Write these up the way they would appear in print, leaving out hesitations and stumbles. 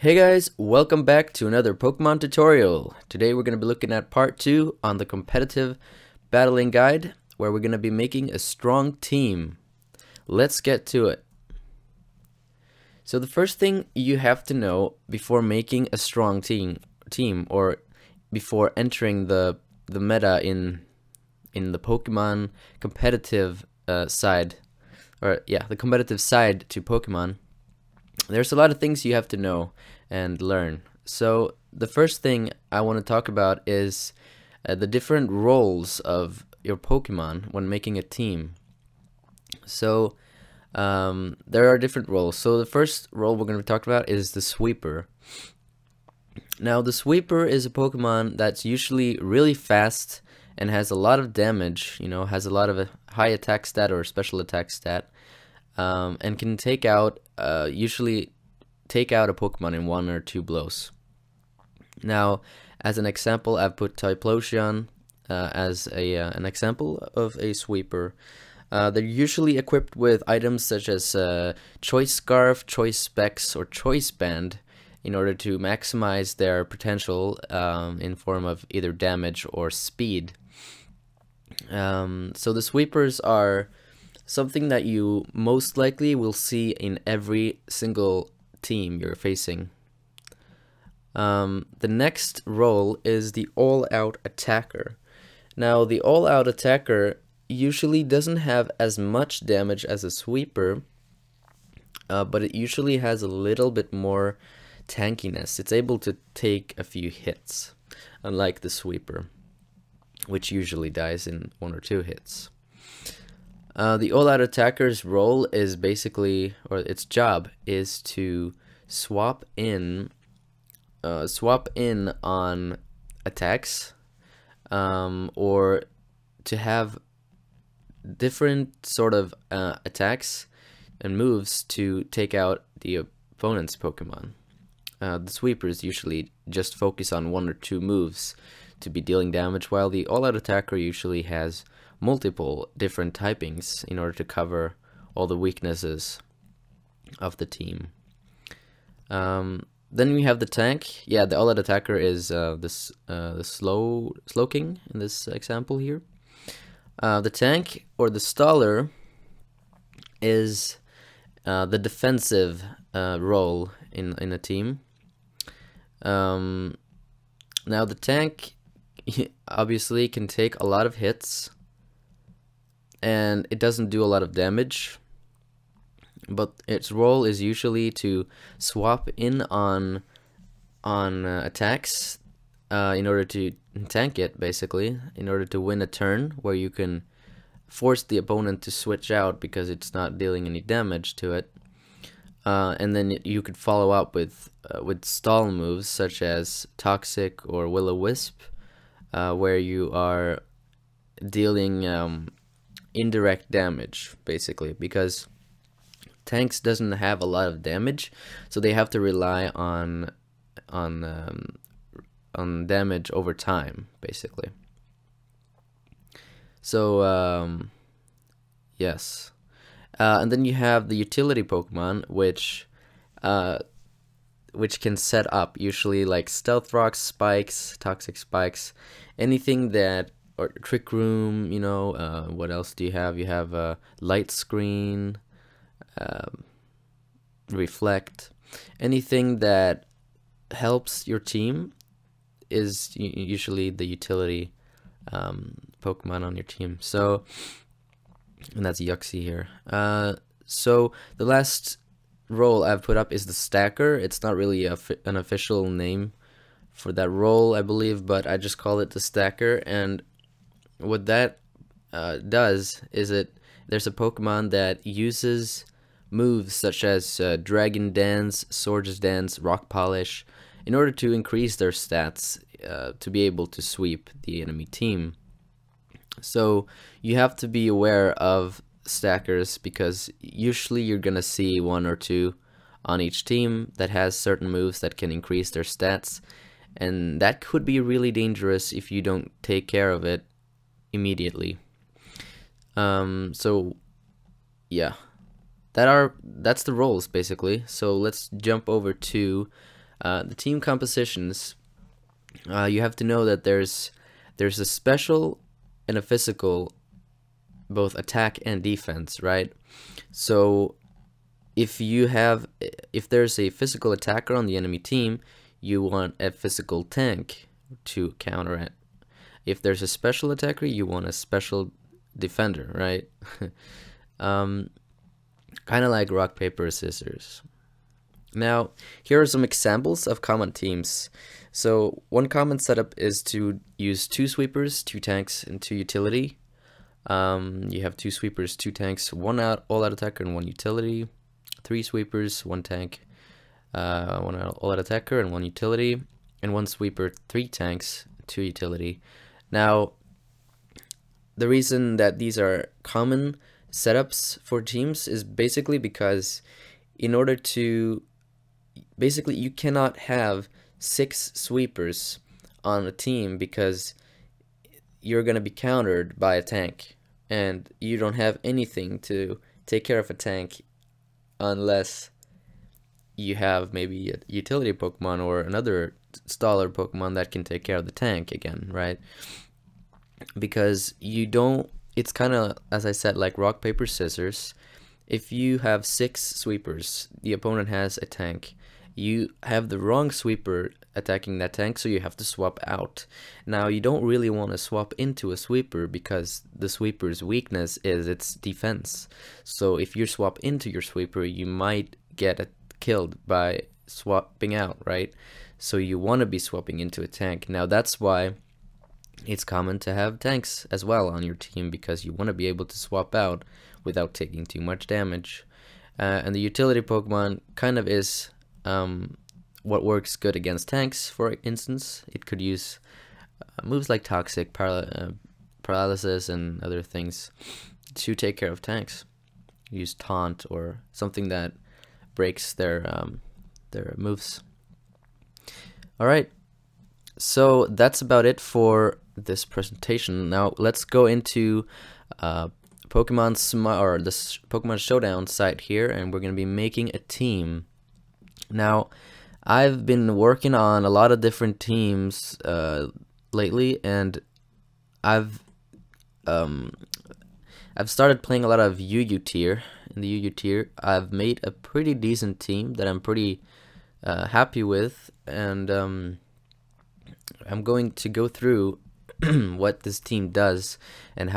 Hey guys, welcome back to another Pokemon tutorial. Today we're going to be looking at part 2 on the competitive battling guide, where we're going to be making a strong team. Let's get to it. So the first thing you have to know before making a strong team or before entering the meta in the Pokemon competitive side, the competitive side to Pokemon, there's a lot of things you have to know and learn. So the first thing I want to talk about is the different roles of your Pokemon when making a team. So there are different roles. So the first role we're going to talk about is the sweeper. Now the sweeper is a Pokemon that's usually really fast and has a lot of damage, has a lot of a high attack stat or special attack stat, and can usually take out a Pokemon in 1 or 2 blows. Now, as an example, I've put Typhlosion as an example of a sweeper. They're usually equipped with items such as Choice Scarf, Choice Specs, or Choice Band in order to maximize their potential in form of either damage or speed. So the sweepers are something that you most likely will see in every single team you're facing. The next role is the all-out attacker. Now the all-out attacker usually doesn't have as much damage as a sweeper, but it usually has a little bit more tankiness. It's able to take a few hits, unlike the sweeper, which usually dies in 1 or 2 hits. The all-out attacker's role is basically, or its job is to swap in on attacks, or to have different sort of attacks and moves to take out the opponent's Pokemon. The sweepers usually just focus on 1 or 2 moves to be dealing damage, while the all-out attacker usually has multiple different typings in order to cover all the weaknesses of the team. Then we have the tank. Yeah, the all-out attacker is the Slowking in this example here. The tank, or the staller, is the defensive role in a team. Now the tank obviously can take a lot of hits, and it doesn't do a lot of damage, but its role is usually to swap in on attacks in order to tank it, basically, in order to win a turn where you can force the opponent to switch out because it's not dealing any damage to it. And then you could follow up with stall moves such as Toxic or Will-O-Wisp, where you are dealing indirect damage, basically, because tanks doesn't have a lot of damage, so they have to rely on damage over time, basically. So yes, and then you have the utility Pokemon, which can set up usually like Stealth Rocks, Spikes, Toxic Spikes, anything that, or Trick Room, what else do you have? You have Light Screen, Reflect. Anything that helps your team is usually the utility Pokemon on your team. So, and that's Yuxi here. So the last role I've put up is the stacker. It's not really an official name for that role, I believe, but I just call it the stacker. And what that does is there's a Pokemon that uses moves such as Dragon Dance, Swords Dance, Rock Polish in order to increase their stats to be able to sweep the enemy team. So you have to be aware of stackers, because usually you're gonna see 1 or 2 on each team that has certain moves that can increase their stats, and that could be really dangerous if you don't take care of it immediately. So yeah, that's the roles, basically. So let's jump over to The team compositions, you have to know that there's a special and a physical, both attack and defense, right? So if there's a physical attacker on the enemy team, you want a physical tank to counter it. If there's a special attacker, you want a special defender, right? Kind of like rock, paper, scissors. Now, here are some examples of common teams. So one common setup is to use 2 sweepers, 2 tanks, and 2 utility. You have 2 sweepers, 2 tanks, 1 all-out attacker, and 1 utility. 3 sweepers, 1 tank, 1 all-out attacker, and 1 utility. And 1 sweeper, 3 tanks, 2 utility. Now, the reason that these are common setups for teams is basically because you cannot have 6 sweepers on a team, because you're going to be countered by a tank, and you don't have anything to take care of a tank unless you have maybe a utility Pokemon or another staller Pokemon that can take care of the tank again, right? Because it's kind of, as I said, like rock, paper, scissors. If you have 6 sweepers, the opponent has a tank, you have the wrong sweeper attacking that tank, so you have to swap out. Now, you don't really want to swap into a sweeper, because the sweeper's weakness is its defense. So if you swap into your sweeper, you might get killed by swapping out, right? So you want to be swapping into a tank. Now, that's why it's common to have tanks as well on your team, because you want to be able to swap out without taking too much damage. And the utility Pokemon kind of is what works good against tanks. For instance, it could use moves like Toxic, Paralysis, and other things to take care of tanks. Use Taunt or something that breaks their moves. Alright, so that's about it for this presentation. Now let's go into this Pokemon Showdown site here, and we're going to be making a team. Now, I've been working on a lot of different teams lately, and I've started playing a lot of UU tier. In the UU tier, I've made a pretty decent team that I'm pretty happy with, and I'm going to go through what this team does and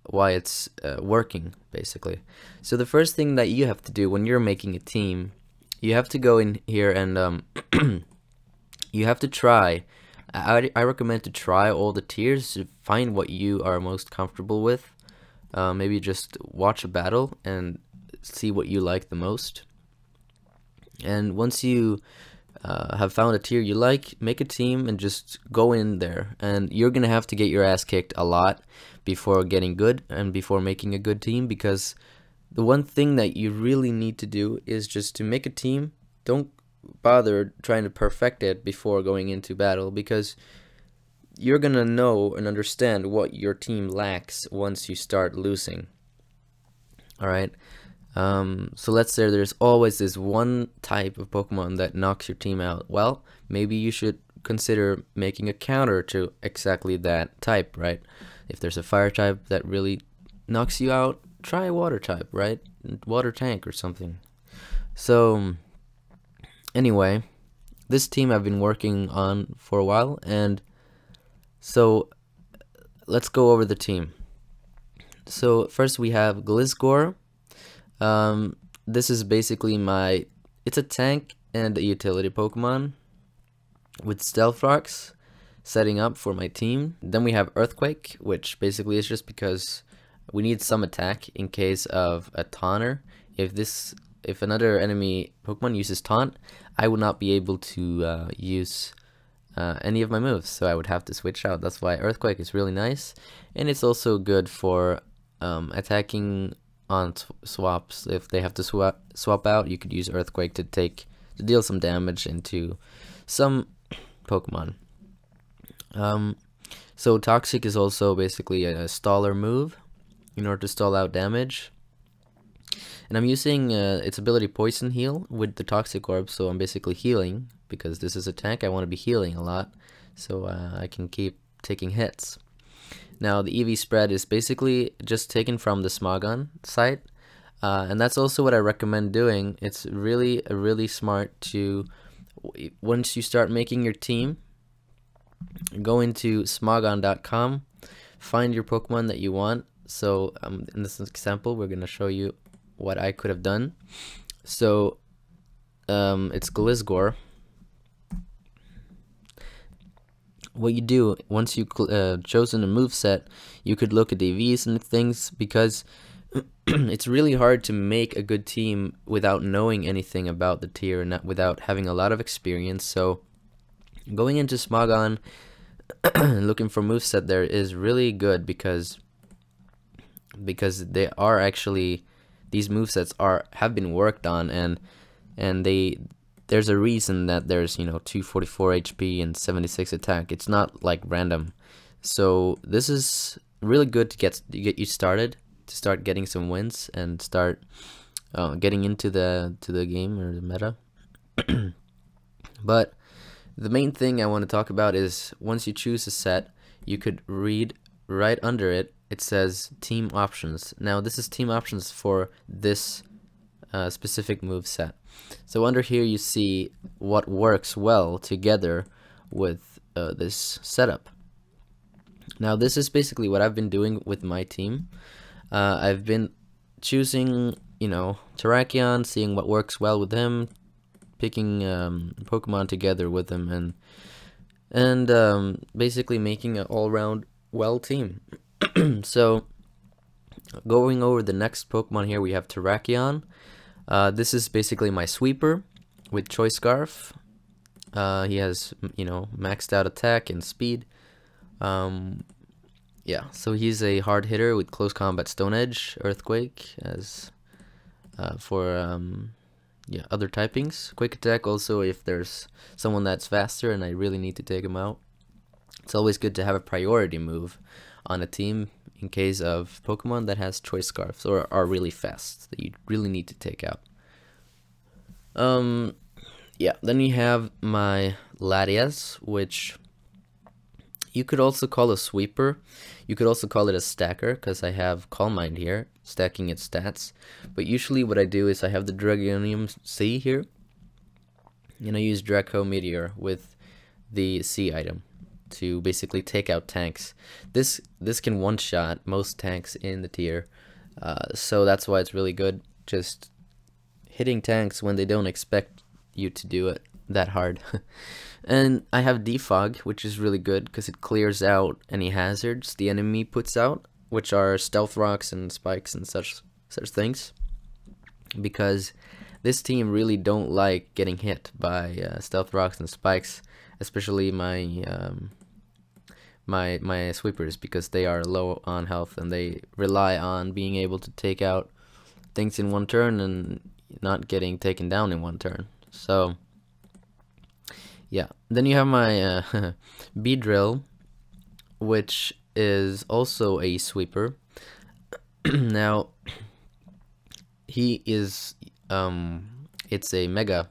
why it's working, basically. So the first thing that you have to do when you're making a team, you have to go in here and you have to try. I recommend to try all the tiers to find what you are most comfortable with. Maybe just watch a battle and see what you like the most. And once you have found a tier you like, make a team and just go in there. And you're gonna have to get your ass kicked a lot before getting good and before making a good team, because the one thing that you really need to do is just to make a team. Don't bother trying to perfect it before going into battle, because you're gonna know and understand what your team lacks once you start losing. Alright, so let's say there's always this one type of Pokemon that knocks your team out. Well, maybe you should consider making a counter to exactly that type, right? If there's a fire type that really knocks you out, try a water type, right? Water tank or something. So anyway, this team I've been working on for a while, and so let's go over the team. So first we have Gliscor. This is basically it's a tank and a utility Pokemon with Stealth Rocks setting up for my team. Then we have Earthquake, which basically is just because we need some attack in case of a taunter. If another enemy Pokemon uses taunt, I would not be able to use any of my moves, so I would have to switch out. That's why Earthquake is really nice, and it's also good for attacking on swaps. If they have to swap out, you could use Earthquake to deal some damage into some Pokemon. So Toxic is also basically a staller move in order to stall out damage. And I'm using its ability Poison Heal with the Toxic Orb, so I'm basically healing, because this is a tank, I want to be healing a lot, so I can keep taking hits. Now the EV spread is basically just taken from the Smogon site, and that's also what I recommend doing. It's really smart to, once you start making your team, go into smogon.com, find your Pokemon that you want. So in this example, we're going to show you what I could have done. So it's Gliscor. What you do, once you chosen a move set, you could look at the EVs and things, because it's really hard to make a good team without knowing anything about the tier, and without having a lot of experience. So going into Smogon looking for moveset there is really good, because they are actually, these movesets have been worked on, and there's a reason that there's 244 HP and 76 attack. It's not like random. So this is really good to get you started, to start getting some wins and start getting into the game or the meta. But the main thing I want to talk about is, once you choose a set, you could read right under it. It says team options. Now this is team options for this specific move set. So under here you see what works well together with this setup. Now this is basically what I've been doing with my team. I've been choosing, Terrakion, seeing what works well with him, picking Pokemon together with him, and basically making an all-round well team. So going over the next Pokemon here, we have Terrakion. This is basically my sweeper with Choice Scarf. He has, maxed out attack and speed. Yeah, so he's a hard hitter with close combat, Stone Edge, Earthquake as for other typings. Quick attack also if there's someone that's faster and I really need to take him out. It's always good to have a priority move on a team in case of Pokemon that has Choice Scarfs or are really fast that you really need to take out. Yeah, then you have my Latias, which you could also call a sweeper. You could also call it a stacker, because I have Calm Mind here, stacking its stats. But usually what I do is I have the Dragonium C here, and I use Draco Meteor with the C item to basically take out tanks. This can one-shot most tanks in the tier, so that's why it's really good, just hitting tanks when they don't expect you to do it that hard. And I have Defog, which is really good because it clears out any hazards the enemy puts out, which are stealth rocks and spikes and such things, because this team really don't like getting hit by stealth rocks and spikes, especially my my sweepers, because they are low on health and they rely on being able to take out things in one turn and not getting taken down in one turn. So yeah, then you have my Beedrill, which is also a sweeper. Now he is it's a mega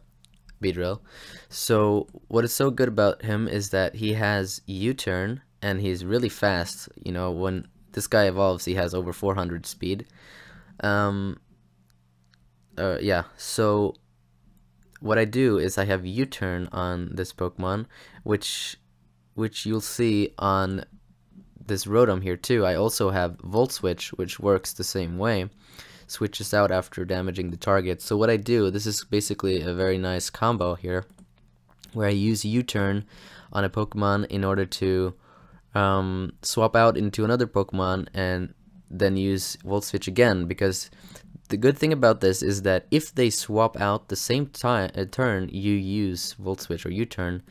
Beedrill. So what is so good about him is that he has U-turn and he's really fast. When this guy evolves, he has over 400 speed. Yeah, so what I do is I have U-turn on this Pokemon, which you'll see on this Rotom here too. I also have Volt Switch, which works the same way, switches out after damaging the target. So what I do, this is basically a very nice combo here, where I use U-turn on a Pokemon in order to swap out into another Pokemon and then use Volt Switch again, because the good thing about this is that if they swap out the same turn you use Volt Switch or U-turn,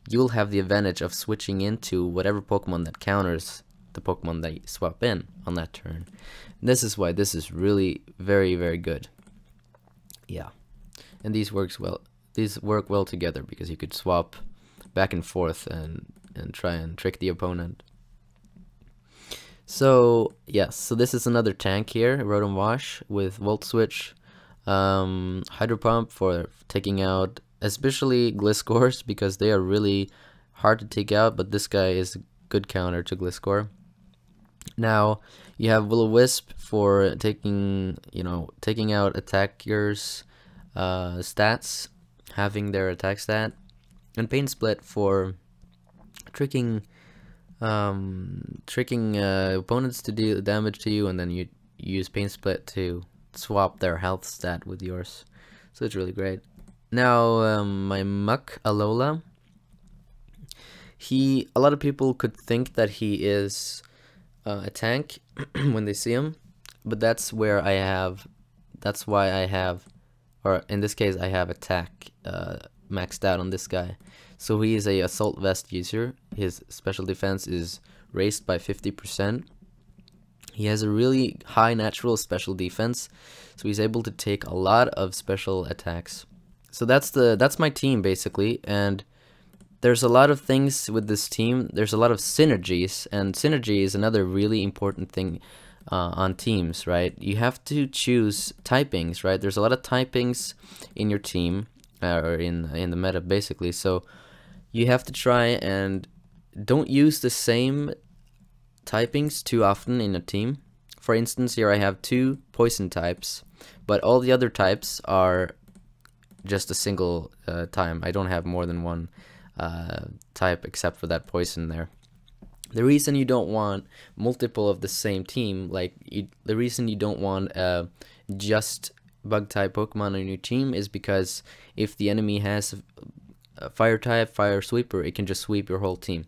you'll have the advantage of switching into whatever Pokemon that counters the Pokemon that you swap in on that turn. And this is why this is really very, very good. Yeah, and these work well together, because you could swap back and forth and try and trick the opponent. So yes, so this is another tank here, Rotom Wash with Volt Switch, Hydro Pump for taking out especially Gliscors because they are really hard to take out, but this guy is a good counter to Gliscor. Now you have Will-O-Wisp for taking out attackers' stats, having their attack stat, and Pain Split for tricking opponents to deal damage to you, and then you use Pain Split to swap their health stat with yours. So it's really great. Now my Muck Alola, a lot of people could think that he is a tank when they see him, but that's why I have, or in this case I have attack maxed out on this guy. So he is a assault vest user. His special defense is raised by 50%. He has a really high natural special defense, so he's able to take a lot of special attacks. So that's my team basically, and there's a lot of things with this team. There's a lot of synergies, and synergy is another really important thing on teams, right? You have to choose typings, right? There's a lot of typings in your team, or in the meta basically, so you have to try and don't use the same typings too often in a team. For instance, here I have 2 poison types, but all the other types are just a single time. I don't have more than one type except for that poison there. The reason you don't want multiple of the same team, the reason you don't want just bug type Pokemon on your team is because if the enemy has a fire type, fire sweeper, it can just sweep your whole team.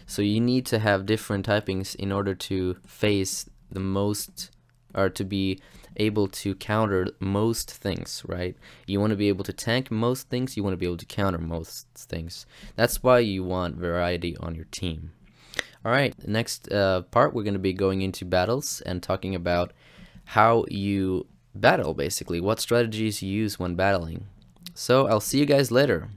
So you need to have different typings in order to face the most, or to be able to counter most things, right? You want to be able to tank most things, you want to be able to counter most things. That's why you want variety on your team. Alright, next part we're going to be going into battles and talking about how you battle, basically, what strategies you use when battling. So I'll see you guys later.